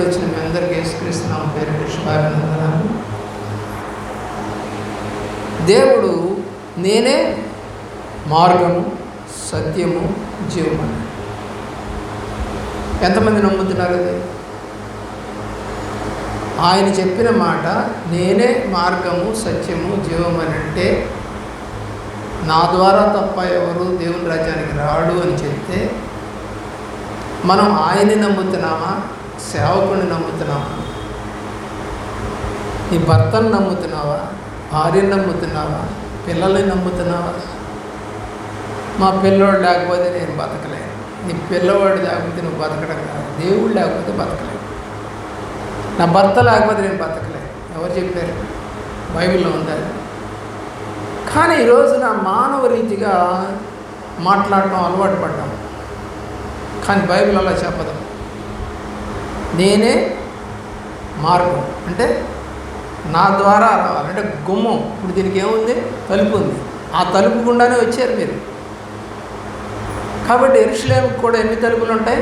వచ్చిన మీ అందరికీ యేసుక్రీస్తు నామమున పేరిట శుభాభివందనాలు. దేవుడు నేనే మార్గము, సత్యము, జీవము. ఎంతమంది నమ్ముతున్నారు? అది ఆయన చెప్పిన మాట, నేనే మార్గము, సత్యము, జీవము అని అంటే నా ద్వారా తప్ప ఎవరు దేవుని రాజ్యానికి రాడు అని చెప్తే మనం ఆయన్ని నమ్ముతున్నామా, సేవకుని నమ్ముతున్నామా? నీ భర్తను నమ్ముతున్నావా, భార్యను నమ్ముతున్నావా, పిల్లల్ని నమ్ముతున్నావా? మా పిల్లోడు లేకపోతే నేను బతకలేను. నీ పిల్లవాడు లేకపోతే నువ్వు బతకడం కాదు, దేవుడు లేకపోతే బతకలేను. నా భర్త లేకపోతే నేను బతకలేను. ఎవరు చెప్పారు? బైబిల్లో ఉందా? కానీ ఈరోజు నా మానవ రీతిగా మాట్లాడటం అలవాటు పడ్డాము. కానీ బైబిల్ అలా చెప్పదు. నేనే మార్గం అంటే నా ద్వారా రావాలంటే గుమ్మం. ఇప్పుడు దీనికి ఏముంది? తలుపు ఉంది. ఆ తలుపు గుండానే వచ్చారు మీరు. కాబట్టి యెరూషలేముకు కూడా ఎన్ని తలుపులు ఉంటాయి?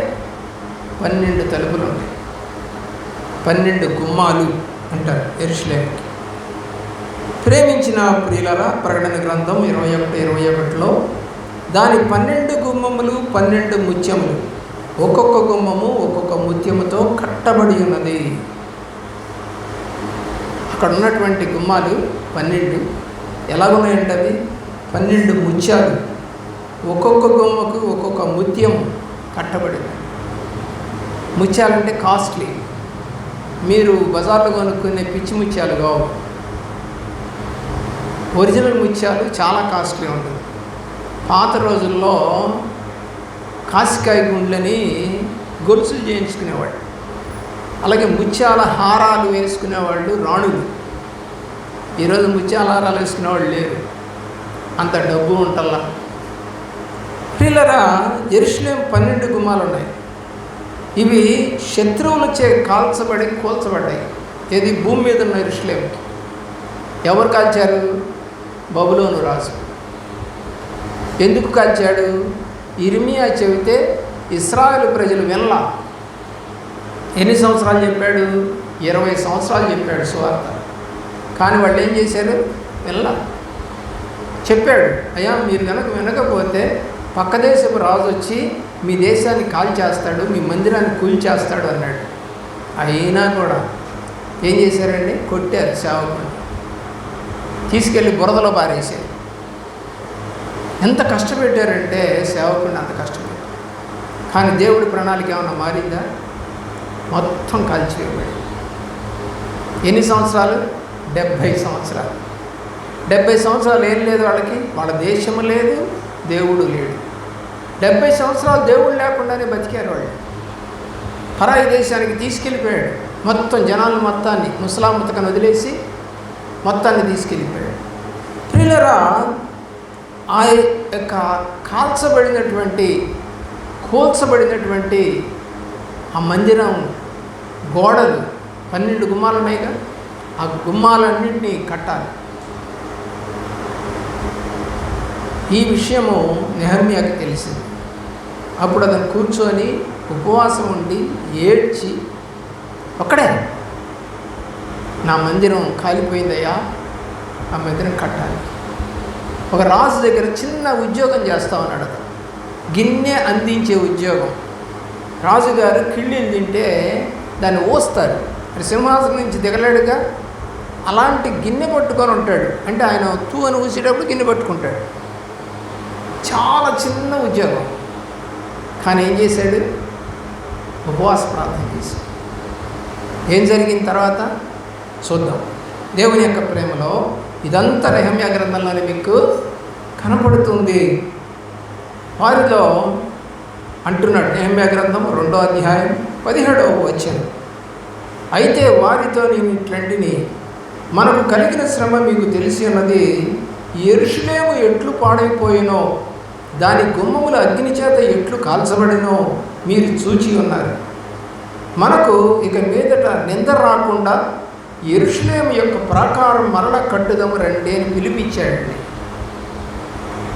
12 తలుపులు ఉంటాయి. 12 గుమ్మాలు అంటారు యెరూషలేముకి. ప్రేమించిన ప్రియులారా, ప్రకటన గ్రంథం 21:21లో దాని 12 గుమ్మములు 12 ముత్యములు, ఒక్కొక్క గుమ్మము ఒక్కొక్క ముత్యముతో కట్టబడి ఉన్నది. అక్కడ ఉన్నటువంటి గుమ్మాలు 12 ఎలాగున్నాయంటే అవి 12 ముత్యాలు, ఒక్కొక్క గుమ్మకు ఒక్కొక్క ముత్యం కట్టబడింది. ముత్యాలంటే కాస్ట్లీ. మీరు బజార్లో కొనుక్కునే పిచ్చి ముత్యాలు కావు. ఒరిజినల్ ముత్యాలు చాలా కాస్ట్లీ ఉంటుంది. పాత రోజుల్లో కాసికాయ గుండ్లని గొలుసులు చేయించుకునేవాళ్ళు. అలాగే ముత్యాల హారాలు వేసుకునేవాళ్ళు రాణులు. ఈరోజు ముత్యాల హారాలు వేసుకునేవాళ్ళు లేరు, అంత డబ్బు ఉంటల్లా. పిల్లరా, యెరూషలేము 12 గుమ్మాలు ఉన్నాయి. ఇవి శత్రువులచే కాల్చబడి కూల్చబడ్డాయి. ఇది భూమి మీద ఉన్న యెరూషలేముకి. ఎవరు కాల్చారు? బబులోను రాజు. ఎందుకు కాల్చాడు? ఇర్మియా చెబితే ఇశ్రాయేలు ప్రజలు వినలా. ఎన్ని సంవత్సరాలు చెప్పాడు? 20 సంవత్సరాలు చెప్పాడు సువార్త. కానీ వాళ్ళు ఏం చేశారు? వినలా. చెప్పాడు, అయ్యా మీరు కనుక వినకపోతే పక్క దేశపు రాజు వచ్చి మీ దేశాన్ని కాల్చేస్తాడు, మీ మందిరాన్ని కూల్చేస్తాడు అన్నాడు. అయినా కూడా ఏం చేశారండి? కొట్టారు సేవకుని, తీసుకెళ్ళి బురదలో పారేశారు. ఎంత కష్టపెట్టారంటే సేవకుడిని అంత కష్టపెట్టారు. కానీ దేవుడి ప్రణాళిక ఏమన్నా మారిందా? మొత్తం కాల్చివేయబడి. ఎన్ని సంవత్సరాలు? 70 సంవత్సరాలు. 70 సంవత్సరాలు ఏం లేదు వాళ్ళకి. వాళ్ళ దేశము లేదు, దేవుడు లేడు. 70 సంవత్సరాలు దేవుడు లేకుండానే బతికారు వాళ్ళు. పరాయి దేశానికి తీసుకెళ్ళిపోయాడు. మొత్తం జనాలు మొత్తాన్ని ముస్లాం మతకను వదిలేసి మొత్తాన్ని తీసుకెళ్ళిపోయాడు. ప్రియులరా, ఆ యొక్క కూల్చబడినటువంటి ఆ మందిరం గోడలు 12 గుమ్మాలు ఉన్నాయిగా, ఆ గుమ్మాలన్నింటినీ కట్టాలి. ఈ విషయము నెహమ్యాకి తెలిసింది. అప్పుడు అతను కూర్చొని ఉపవాసం ఉండి ఏడ్చి, ఒక్కడే నా మందిరం కాలిపోయిందయ్యా, ఆ మందిరం కట్టాలి. ఒక రాజు దగ్గర చిన్న ఉద్యోగం చేస్తా ఉన్నాడు అతను, గిన్నె అందించే ఉద్యోగం. రాజుగారు కిళ్ళీలు తింటే దాన్ని ఓస్తారు. మరి సింహాసనం నుంచి దిగలేడుగా, అలాంటి గిన్నె పట్టుకొని ఉంటాడు. అంటే ఆయన తూ అని ఊసేటప్పుడు గిన్నె పట్టుకుంటాడు. చాలా చిన్న ఉద్యోగం. కానీ ఏం చేశాడు? ఉపవాస ప్రార్థన చేశాడు. ఏం జరిగిన తర్వాత చూద్దాం. దేవుని యొక్క ప్రేమలో ఇదంతా నెహెమ్యా గ్రంథంలోనే మీకు కనపడుతుంది. వారిలో అంటున్నాడు నెహెమ్యా గ్రంథం 2వ అధ్యాయం 17వ వచనం, అయితే వారితో నేను ఇట్లాంటిని, మనకు కలిగిన శ్రమ మీకు తెలిసి ఉన్నది. యెరూషలేము ఎట్లు పాడైపోయినో, దాని గుమ్మముల అగ్ని చేత ఎట్లు కాల్చబడినో మీరు చూచి ఉన్నారు. మనకు ఇక మీదట నింద రాకుండా యెరూషలేము యొక్క ప్రాకారం మరల కట్టుదము రండి అని పిలిపించాడండి.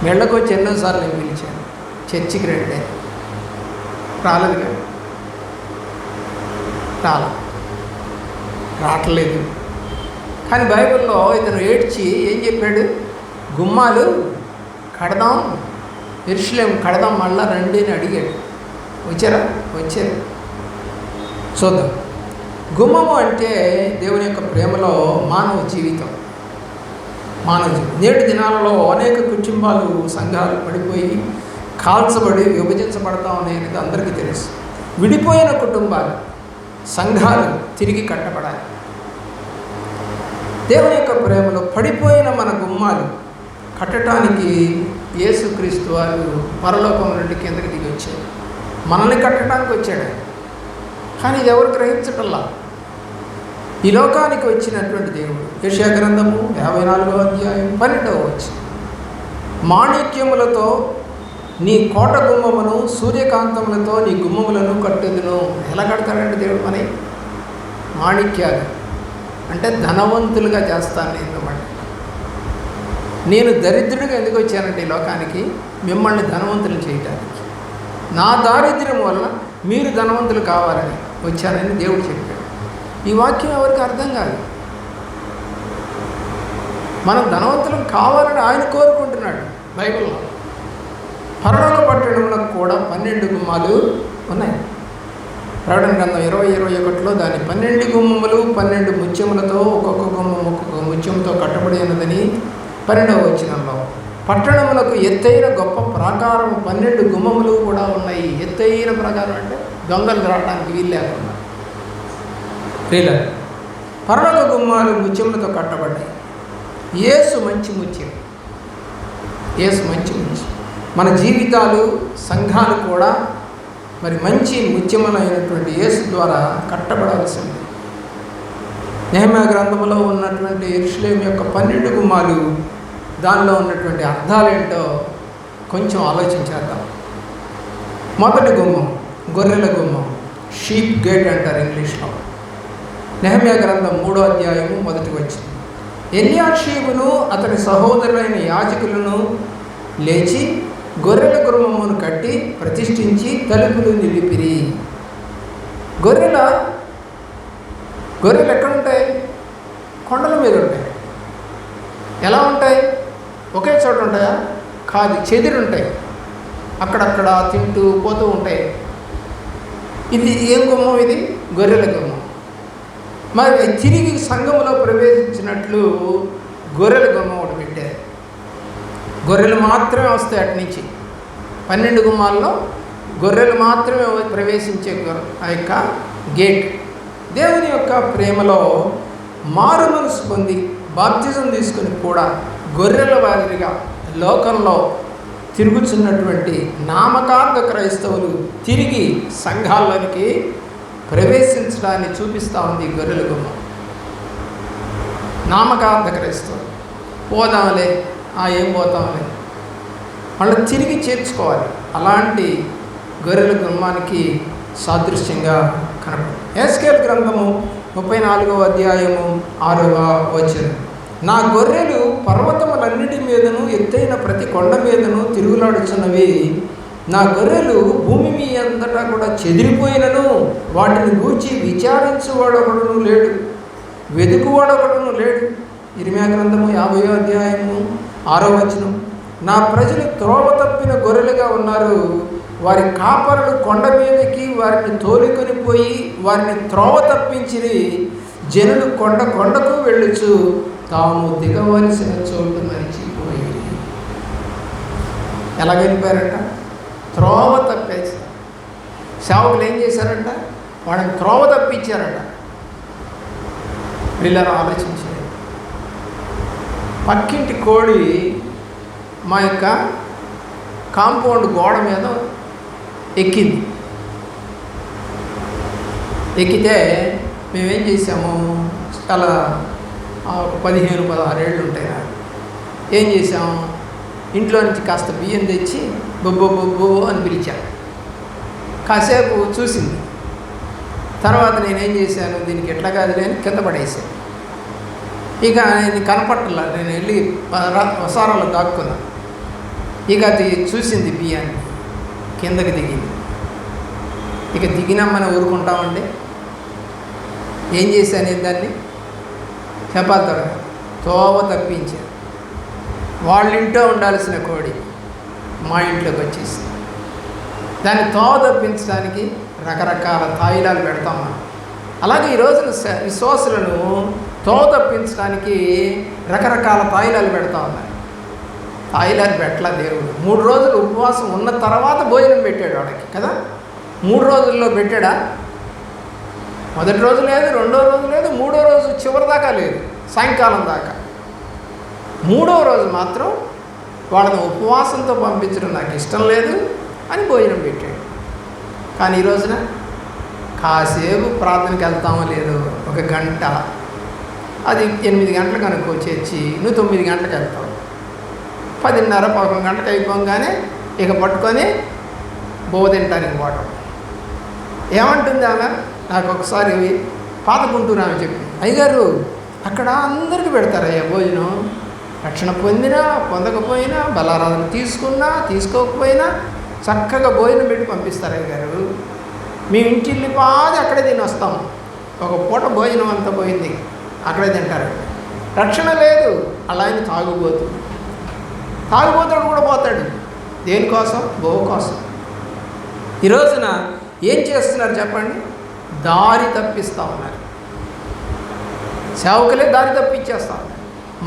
మెళ్ళకొచ్చి ఎన్నోసార్లు నేను పిలిచాను, చర్చికి రండి, రాలేదు. రావట్లేదు. కానీ బైబిల్లో ఇతను ఏడ్చి ఏం చెప్పాడు? గుమ్మాలు కడదాం, యెరూషలేము కడదాం, మళ్ళా రండి అని అడిగాడు. వచ్చారు. చూద్దాం. గుమ్మము అంటే దేవుని యొక్క ప్రేమలో మానవ జీవితం. నేటి దినాలలో అనేక కుటుంబాలు, సంఘాలు పడిపోయి కాల్చబడి విభజించబడతా ఉన్నాయనేది అందరికీ తెలుసు. విడిపోయిన కుటుంబాలు, సంఘాలు తిరిగి కట్టబడాలి. దేవుని యొక్క ప్రేమలో పడిపోయిన మన గుమ్మాలు కట్టడానికి యేసుక్రీస్తు వారు పరలోకం నుండి కిందకి దిగి వచ్చాడు. మనల్ని కట్టడానికి వచ్చాడు. కానీ ఇది ఎవరు గ్రహించటల్లా? ఈ లోకానికి వచ్చినటువంటి దేవుడు. యెషయా గ్రంథము 54వ అధ్యాయం 12వ వచనం, మాణిక్యములతో నీ కోట గుమ్మమును, సూర్యకాంతములతో నీ గుమ్మములను కట్టుదును. ఎలా కడతాడంటే దేవుడు మన మాణిక్యాలు అంటే ధనవంతులుగా చేస్తాను నేను. నేను దరిద్రుడిగా ఎందుకు వచ్చానంటే ఈ లోకానికి మిమ్మల్ని ధనవంతులు చేయడానికి. నా దారిద్ర్యం వల్ల మీరు ధనవంతులు కావాలని వచ్చానని దేవుడు చెప్పాడు. ఈ వాక్యం ఎవరికి అర్థం కాదు. మనం ధనవంతులు కావాలని ఆయన కోరుకుంటున్నాడు. బైబిల్లో పరలోక పట్టణంలో కూడా 12 గుమ్మాలు ఉన్నాయి. ప్రకటన గ్రంథం 20:21లో దాని 12 గుమ్మములు 12 ముత్యములతో ఒక్కొక్క గుమ్మం ఒక్కొక్క ముత్యంతో కట్టబడి ఉన్నదని 12వ వచనంలో. పట్టణములకు ఎత్తైన గొప్ప ప్రాకారం 12 గుమ్మములు కూడా ఉన్నాయి. ఎత్తైన ప్రాకారం అంటే దొంగలు రావడానికి వీలు లేకుండా. పరలోక గుమ్మాలు ముత్యములతో కట్టబడ్డాయి. యేసు మంచి ముత్యం. మన జీవితాలు, సంఘాలు కూడా మరి మంచి ముత్యములైనటువంటి యేసు ద్వారా కట్టబడాల్సింది. నెహెమ్యా గ్రంథంలో ఉన్నటువంటి యెరూషలేము యొక్క 12 గుమ్మాలు, దానిలో ఉన్నటువంటి అర్థాలేంటో కొంచెం ఆలోచించేద్దాం. మొదటి గుమ్మం గొర్రెల గుమ్మం, షీప్ గేట్ అంటారు ఇంగ్లీష్లో. నెహెమ్యా గ్రంథం 3వ అధ్యాయము 1వ వచనం, ఎల్యాషీబును అతని సహోదరులైన యాజకులను లేచి గొర్రెల గుమ్మమును కట్టి ప్రతిష్ఠించి తలుపులు నిలిపిరి. గొర్రెలు ఎక్కడుంటాయి? కొండల మీద ఉంటాయి. ఎలా ఉంటాయి? ఒకే చోట ఉంటాయా? కాదు, చెదిరి ఉంటాయి. అక్కడక్కడ తింటూ పోతూ ఉంటాయి. ఇది ఏం గుమ్మం? ఇది గొర్రెల గుమ్మం. మరి తిరిగి సంఘంలో ప్రవేశించినట్లు గొర్రెల గుమ్మం ఒకటి పెట్టారు. గొర్రెలు మాత్రమే వస్తాయి అటు నుంచి. 12 గుమ్మాల్లో గొర్రెలు మాత్రమే ప్రవేశించే ఆ యొక్క గేట్. దేవుని యొక్క ప్రేమలో మారు మనసు పొంది బాప్తిజం తీసుకుని కూడా గొర్రెల వారిగా లోకంలో తిరుగుతున్నటువంటి నామకార్థ క్రైస్తవులు తిరిగి సంఘాల్లోనికి ప్రవేశించడాన్ని చూపిస్తూ ఉంది గొర్రెల గుమ్మం. నామకార్థ క్రైస్తవులు పోదాంలే, ఏం పోతాంలే, మళ్ళీ తిరిగి చేర్చుకోవాలి. అలాంటి గొర్రెల గుమ్మానికి సాదృశ్యంగా కనపడు. యెహెజ్కేలు గ్రంథము 34వ అధ్యాయము 6వ వచనం, నా గొర్రెలు పర్వతములన్నిటి మీదను ఎత్తైన ప్రతి కొండ మీదను తిరుగులాడుచున్నవి. నా గొర్రెలు భూమి మీ అంతటా కూడా చెదిరిపోయినను వాటిని గూర్చి విచారించువాడొకడును లేడు, వెతుకువాడొకడును లేడు. ఇర్మీయా గ్రంథము 50వ అధ్యాయము 6వ వచనం, నా ప్రజలు త్రోవ తప్పిన గొర్రెలుగా ఉన్నారు. వారి కాపరులు కొండ మీదకి వారిని తోలుకొని పోయి వారిని త్రోవ తప్పించిరి. జనులు కొండకు వెళ్ళుచు తాము దిగవలసిన చోటు మరిచిపోయి. ఎలా వెళ్ళిపోయారంట? త్రోవ తప్పేసి. సేవకులు ఏం చేశారంట? వాళ్ళని త్రోవ తప్పించారట. వీళ్ళని ఆలోచించారు. పక్కింటి కోడి మా యొక్క కాంపౌండ్ గోడ మీద ఎక్కింది. ఎక్కితే మేమేం చేసాము, చాలా 15-16 ఏళ్ళు ఉంటాయి నాకు. ఏం చేసాము, ఇంట్లో నుంచి కాస్త బియ్యం తెచ్చి బొబ్బో బొబ్బో అని పిలిచాను. కాసేపు చూసింది. తర్వాత నేనేం చేశాను, దీనికి ఎట్లా కాదులే అని కింద పడేసాను. ఇక ఇది కనపట్టలా, నేను వెళ్ళి వసారాలో దాక్కున్నాను. ఇక అది చూసింది బియ్యాన్ని, కిందకి దిగింది. ఇక దిగినామని ఊరుకుంటామండి. ఏం చేశాను నేను దాన్ని చెప్పాలి త్వరగా. తోవ తప్పించాను. వాళ్ళ ఇంట్లో ఉండాల్సిన కోడి మా ఇంట్లోకి వచ్చేసి దాన్ని తోవ తప్పించడానికి రకరకాల తాయిలాలు పెడతాం మనం. అలాగే ఈ రోజున విశ్వాసులను తోవ తప్పించడానికి రకరకాల తాయిలాలు పెడతా ఉన్నారు. తాయిలాలు పెట్టలా దేవుడు. 3 రోజులు ఉపవాసం ఉన్న తర్వాత భోజనం పెట్టాడు వాడికి కదా. 3 రోజుల్లో పెట్టాడా? మొదటి రోజు లేదు, రెండో రోజు లేదు, 3వ రోజు చివరి దాకా లేదు, సాయంకాలం దాకా. 3వ రోజు మాత్రం వాళ్ళని ఉపవాసంతో పంపించడం నాకు ఇష్టం లేదు అని భోజనం పెట్టాడు. కానీ ఈ రోజున కాసేపు ప్రార్థనకి వెళ్తామో లేదో 1 గంట, అది 8 గంటలకు అనుకో చేర్చి నువ్వు 9 గంటలకు వెళ్తావు. 10:30, 11 గంటలకు అయిపోగానే ఇక పట్టుకొని తినడానికి పోవటం. ఏమంటుంది ఆమె? నాకు ఒకసారి పాత గుంటూరు ఆమె చెప్పి, అయ్యగారు అక్కడ అందరికీ పెడతారయ్యా భోజనం, రక్షణ పొందినా పొందకపోయినా, బలారాధన తీసుకున్నా తీసుకోకపోయినా చక్కగా భోజనం పెట్టి పంపిస్తారు అయ్యగారు. మేము ఇంటిల్లి పాది అక్కడే తిని వస్తాము. ఒక పూట భోజనం అంతా పోయింది, అక్కడే తింటారు. రక్షణ లేదు. అలా ఆయన తాగుబోతాడు కూడా పోతాడు. దేనికోసం? గోవు కోసం. ఈ రోజున ఏం చేస్తున్నారు చెప్పండి? దారి తప్పిస్తూ ఉన్నారు. సేవకులే దారి తప్పించేస్తా ఉన్నారు.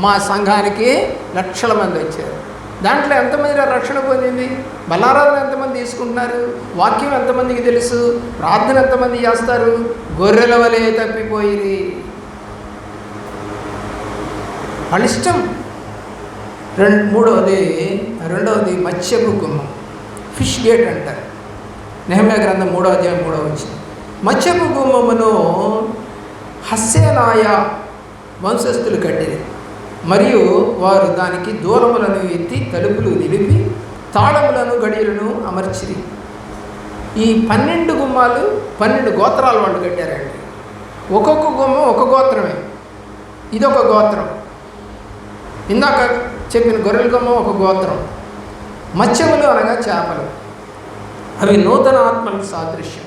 మా సంఘానికి లక్షల మంది వచ్చారు. దాంట్లో ఎంతమంది రక్షణ పొందింది? బలారాధన ఎంతమంది తీసుకుంటున్నారు? వాక్యం ఎంతమందికి తెలుసు? ప్రార్థన ఎంతమంది చేస్తారు? గొర్రెల వలె తప్పిపోయి వాళ్ళ ఇష్టం. రెండవది మత్స్యపు గుమ్మం, ఫిష్ గేట్ అంటారు. నెహెమ్యా గ్రంథం 3వ అధ్యాయం 3వ వచనం. మత్స్యపు గుమ్మమును హస్సేనాయ వంశస్థులు కట్టిరి, మరియు వారు దానికి దూలములను ఎత్తి తలుపులు నిలిపి తాళములను గడియలను అమర్చిరి. ఈ 12 గుమ్మాలు 12 గోత్రాల వాళ్ళు కట్టారండి. ఒక్కొక్క గుమ్మం ఒక గోత్రమే. ఇదొక గోత్రం. ఇందాక చెప్పిన గొర్రెల గుమ్మం ఒక గోత్రం. మత్స్యములు అనగా చేపలు, అవి నూతన ఆత్మలకు సాదృశ్యం.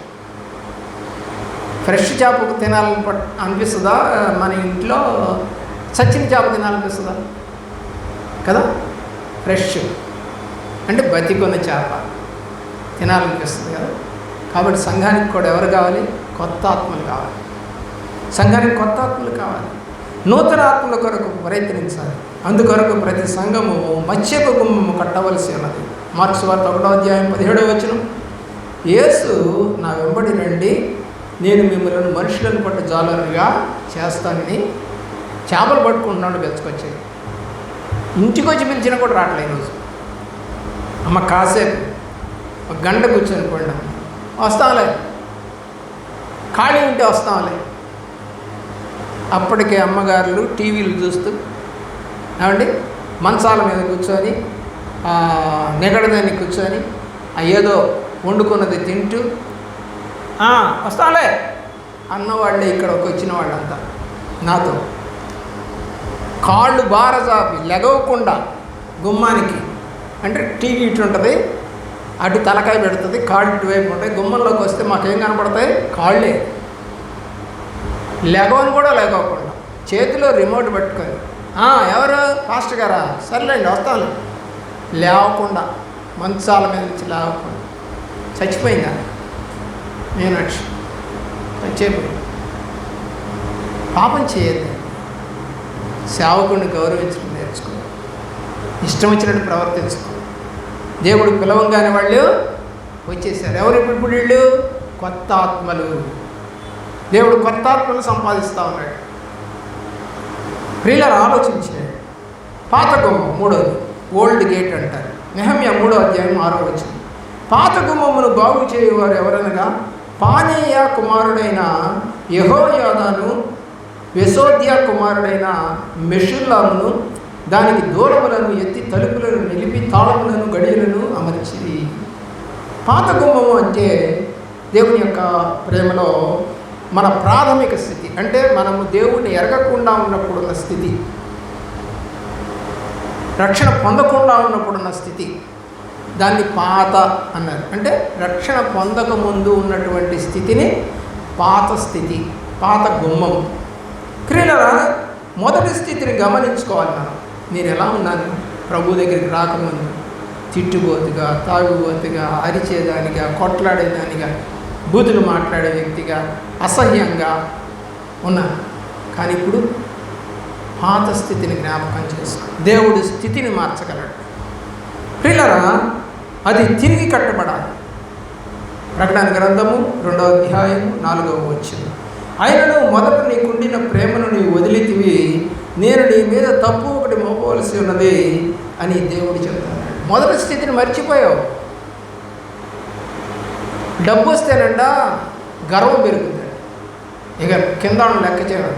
ఫ్రెష్ చేపకు తినాలని అనిపిస్తుందా? మన ఇంట్లో చచ్చిన చేప తినాలనిపిస్తుందా? కదా. ఫ్రెష్ అంటే బతికొన్న చేప తినాలనిపిస్తుంది కదా. కాబట్టి సంఘానికి కూడా ఎవరు కావాలి? కొత్త ఆత్మలు కావాలి. సంఘానికి కొత్త ఆత్మలు కావాలి. నూతన ఆత్మల కొరకు ప్రయత్నించాలి. అందుకొరకు ప్రతి సంఘము మత్స్యపు గుమ్మము కట్టవలసి ఉన్నది. మార్క్స్ వార్త 1వ అధ్యాయం 17వ వచనం. యేసు నా వెంబడి రండి, నేను మిమ్మల్ని మనుషులను పట్టు జాలరుగా చేస్తానని చేపలు పట్టుకుంటున్నాడు. పిలుచుకొచ్చాయి. ఇంటికి వచ్చి పిలిచినా కూడా రావట్లే. ఈరోజు అమ్మ కాసేపు 1 గంట కూర్చొని పోయినా వస్తాంలే, ఖాళీ ఉంటే వస్తాంలే. అప్పటికే అమ్మగారులు టీవీలు చూస్తూ ఏమండి మంచాల మీద కూర్చొని నెగడదాన్ని కూర్చొని ఏదో వండుకున్నది తింటూ వస్తాలే అన్నవాళ్ళే ఇక్కడ వచ్చిన వాళ్ళంతా. నాతో కాళ్ళు బారజాపి లెగవకుండా గుమ్మానికి, అంటే టీవీ ఇటు ఉంటుంది, అటు తలకాయ పెడుతుంది, కాళ్ళు ఇటువైపు ఉంటాయి. గుమ్మంలోకి వస్తే మాకేం కనపడతాయి? కాళ్ళే. లెగవని కూడా లేకోకుండా చేతిలో రిమోట్ పెట్టుకొని ఎవరు? పాస్టర్ గారా? సర్లేండి వస్తాను. లేవకుండా మంచాల మీద నుంచి లేవకుండా చచ్చిపోయిందా? మీనాక్షి చచ్చిపోయింది. పాపం చేయద్దు. సేవకుడిని గౌరవించడం నేర్చుకో. ఇష్టం వచ్చినట్టు ప్రవర్తించుకో. దేవుడు పిలవంగానే వాళ్ళు వచ్చేసారు. ఎవరు ఇప్పుడు వీళ్ళు? కొత్త ఆత్మలు. దేవుడు కొత్త ఆత్మలు సంపాదిస్తూ ఉన్నాడు. ప్రియులను ఆలోచించాడు. పాత గుమ్మం 3వది ఓల్డ్ గేట్ అంటారు. నెహెమ్యా 3వ అధ్యాయం 6వ వచనం. పాత గుమ్మమును బాగు చేయవారు ఎవరనగా పానీయ కుమారుడైన యెహోయాదాను, వెసోద్యా కుమారుడైన మెషుల్లామును దానికి దూలములను ఎత్తి తలుపులను నిలిపి తాళములను గడియలను అమర్చిరి. పాత గుమ్మము అంటే దేవుని యొక్క ప్రేమలో మన ప్రాథమిక స్థితి. అంటే మనము దేవుణ్ణి ఎరగకుండా ఉన్నప్పుడున్న స్థితి, రక్షణ పొందకుండా ఉన్నప్పుడున్న స్థితి, దాన్ని పాత అన్నారు. అంటే రక్షణ పొందక ముందు ఉన్నటువంటి స్థితిని పాత స్థితి పాత గుమ్మం. క్రియలరా, మొదటి స్థితిని గమనించుకోవాలి మనం. నేను ఎలా ఉన్నాను ప్రభు దగ్గరికి రాకముందు? తిట్టుబోతుగా, తాగుబోతుగా, అరిచేదానిగా, కొట్లాడేదానిగా, బూతులు మాట్లాడే వ్యక్తిగా, అసహ్యంగా ఉన్నాను. కానీ ఇప్పుడు పాత స్థితిని జ్ఞాపకం చేసుకో. దేవుడి స్థితిని మార్చగలడు. ప్రియులారా, అది తిరిగి కట్టబడాలి. ప్రకటన గ్రంథము 2వ అధ్యాయం 4వ వచనం. ఆయనను మొదట నీకుండిన ప్రేమను నీవు వదిలితివి, నేను నీ మీద తప్పు ఒకటి మోపవలసి ఉన్నది అని దేవుడు చెప్తాడు. మొదటి స్థితిని మర్చిపోయావు. డబ్బు వస్తేనంట గర్వం పెరుగుతుంది. ఇక కింద లెక్క చేయడం.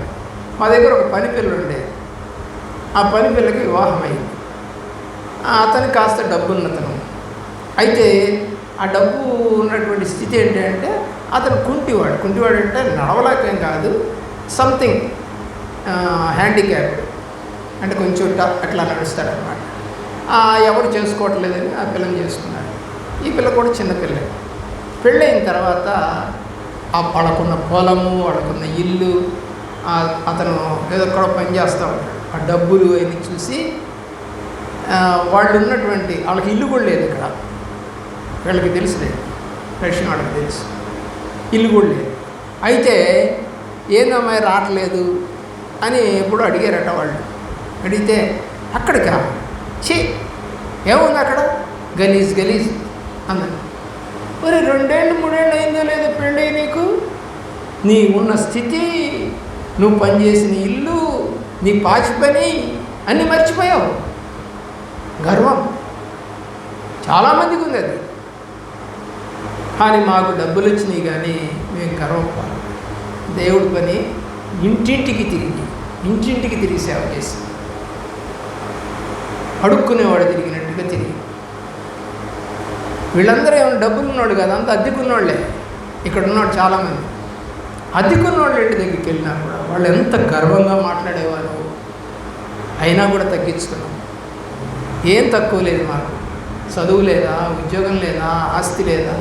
మా దగ్గర ఒక పని పిల్ల ఉండేది. ఆ పని పిల్లకి వివాహం అయింది. అతను కాస్త డబ్బు ఉన్నతను. అయితే ఆ డబ్బు ఉన్నటువంటి స్థితి ఏంటంటే అతను కుంటివాడు అంటే నడవలేకేం కాదు, సంథింగ్ హ్యాండిక్యాప్డ్, అంటే కొంచెం అట్లా నడుస్తాడనమాట. ఎవరు చేసుకోవట్లేదని ఆ పిల్లని చేసుకున్నాడు. ఈ పిల్ల కూడా చిన్నపిల్ల. పెళ్ళైన తర్వాత వాళ్ళకున్న పొలము, వాళ్ళకున్న ఇల్లు, అతను ఏదో కూడా పని చేస్తూ ఉంటాడు. ఆ డబ్బులు అన్నీ చూసి వాళ్ళు ఉన్నటువంటి వాళ్ళకి ఇల్లు కూడా లేదు ఇక్కడ. వీళ్ళకి తెలుసులేదు, రష్యన్ వాళ్ళకి తెలుసు, ఇల్లు కూడా లేదు. అయితే ఏందమ్మాయి రావట్లేదు అని ఎప్పుడు అడిగారట వాళ్ళు. అడిగితే అక్కడికా ఛీ ఏముంది అక్కడ, గలీజ్ అన్నాడు. మరి 2 ఏళ్ళు 3 ఏళ్ళు అయిందో లేదో పెళ్ళి, నీకు నీ ఉన్న స్థితి, నువ్వు పనిచేసిన ఇల్లు, నీ పాచి పని అన్నీ మర్చిపోయావు. గర్వం చాలామందికి ఉంది అది. కానీ మాకు డబ్బులు వచ్చినాయి కానీ మేము గర్వపడాలి. దేవుడి పని ఇంటింటికి తిరిగి సేవ చేసి, అడుక్కునేవాడు తిరిగినట్టుగా తిరిగి. వీళ్ళందరూ ఏమైనా డబ్బులు ఉన్నాడు కదా, అంతా అద్దెకున్నోళ్ళే. ఇక్కడ ఉన్నాడు చాలామంది. అద్దెకున్నోళ్ళ ఇంటి దగ్గరికి వెళ్ళినా కూడా వాళ్ళు ఎంత గర్వంగా మాట్లాడేవారు. అయినా కూడా తగ్గించుకున్నాం. ఏం తక్కువ లేదు మాకు. చదువు లేదా, ఉద్యోగం లేదా, ఆస్తి లేదా,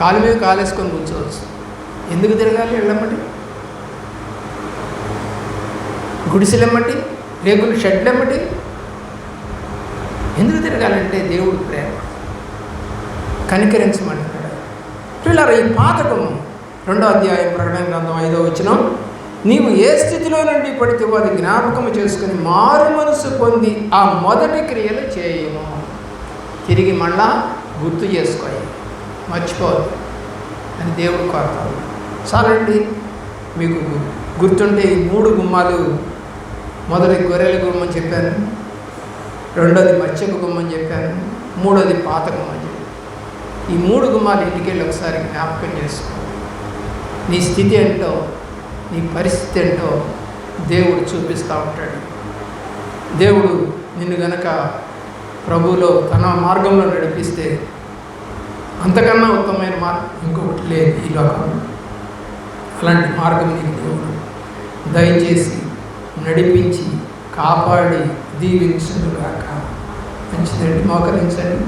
కాలు మీద కాలేసుకొని కూర్చోవచ్చు. ఎందుకు తిరగాలి? ఇళ్ళమ్మటి, గుడిసెలమ్మటి, రేకులు షెడ్లమ్మటి ఎందుకు తిరగాలంటే దేవుడు ప్రేమ, కనికరించమంటున్నాడు. పిల్లలు, ఈ పాత గుమ్మం 2వ అధ్యాయం ప్రకటన గ్రంథం 5వ వచనం. నీవు ఏ స్థితిలో నుండి పడితే అది జ్ఞాపకము చేసుకుని మారు మనసు పొంది ఆ మొదటి క్రియలు చేయము. తిరిగి మళ్ళా గుర్తు చేసుకోవాలి, మర్చిపోవద్దు అని దేవుడు కోరుతాడు. చాలండి. మీకు గుర్తుంటే ఈ 3 గుమ్మాలు, మొదటి గొర్రెల గుమ్మని చెప్పాను, 2వది మత్స్యపు గుమ్మని చెప్పాను, 3వది పాత గుమ్మని చెప్పాను. ఈ 3 గుమ్మాలు ఇంటికి వెళ్ళి ఒకసారి జ్ఞాపకం చేసుకో. నీ స్థితి ఏంటో, నీ పరిస్థితి ఏంటో దేవుడు చూపిస్తూ ఉంటాడు. దేవుడు నిన్ను గనక ప్రభువులో తన మార్గంలో నడిపిస్తే అంతకన్నా ఉత్తమమైన మార్గం ఇంకొకటి లేదు ఈ లోకంలో. అలాంటి మార్గం నీకు దేవుడు దయచేసి నడిపించి కాపాడి దీవించుగాక. మంచిదండి, మోకరించండి.